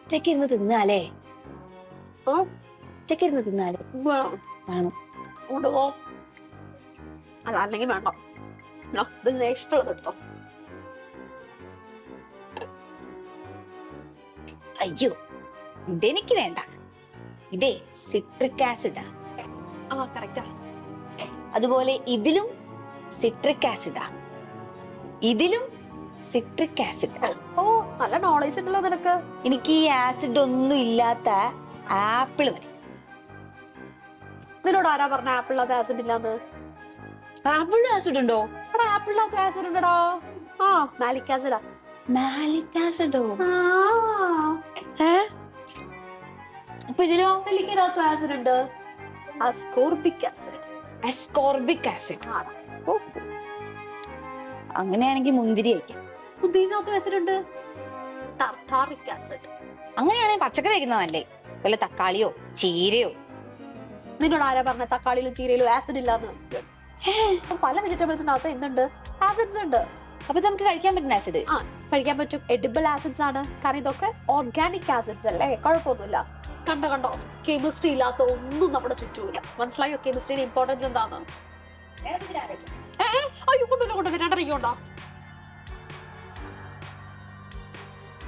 ഒറ്റയ്ക്ക് ഇരുന്ന് തിന്നാലേ ആ ഒറ്റയ്ക്ക് ഇരുന്ന് തിന്നാലേ വേണം വേണം. കൊണ്ടുപോ. അല്ല അല്ലെങ്കിൽ വേണ്ട. ഇത് ഇഷ്ടമുള്ളത് എടുത്തോ. അയ്യോ, ഇതെനിക്ക് വേണ്ട. ഇതേ സിട്രിക് ആസിഡാ. ആ കറക്റ്റാ. അതുപോലെ ഇതിലും സിട്രിക് ആസിഡാ, ഇതിലും സിട്രിക് ആസിഡാ. ഓ നല്ല നോളേജ് ഉണ്ടല്ലോ നിനക്ക്. എനിക്ക് ഈ ആസിഡ് ഒന്നും ഇല്ലാത്ത ആപ്പിൾ മതി. നിന്നോട് ആരാ പറഞ്ഞ ആപ്പിളിനകത്ത് ആസിഡ് ഇല്ലാന്ന്? ആപ്പിളിന് ആസിഡ് ഉണ്ടോ? ആപ്പിളിനകത്ത് ആസിഡ് ഉണ്ടടാ. ആ മാലിക് ആസിഡാ. മാലിക് ആസിഡോ? അപ്പൊ ഇതിലോ? നെല്ലിക്കകത്ത് ആസിഡ് ഉണ്ട്. Ascorbic acid. Ascorbic acid. അങ്ങനെയാണെങ്കിൽ മുന്തിരി കഴിക്കാം. മുന്തിരിനകത്ത് ആസിഡ് ഉണ്ട്. Tartaric acid. അങ്ങനെയാണെങ്കിൽ പച്ചക്കറി കഴിക്കുന്നതല്ലേ? വല്ല തക്കാളിയോ ചീരയോ? നിന്നോട് ആരാ പറഞ്ഞ തക്കാളിയിലും ചീരയിലും ആസിഡ് ഇല്ലാന്ന്? പല വെജിറ്റബിൾസിനകത്ത് എന്തുണ്ട്? ആസിഡ്സ് ഉണ്ട്. അപ്പൊ നമുക്ക് കഴിക്കാൻ പറ്റുന്ന ആസിഡ്? ആ കഴിക്കാൻ പറ്റും. എഡിബിൾ ആസിഡ്സ് ആണ്. കാരണം ഇതൊക്കെ ഓർഗാനിക് ആസിഡ്സ് അല്ലേ, കുഴപ്പമൊന്നുമില്ല. കണ്ടോ കെമിസ്ട്രി ഇല്ലാത്ത ഒന്നും നമ്മുടെ ചുറ്റുമില്ല. മനസ്സിലായോ കെമിസ്ട്രിയുടെ ഇമ്പോർട്ടൻസ് എന്താന്ന്? അയ്യോ കൊണ്ടുവല്ലോ രണ്ടരയ്ക്കോണ്ടാ.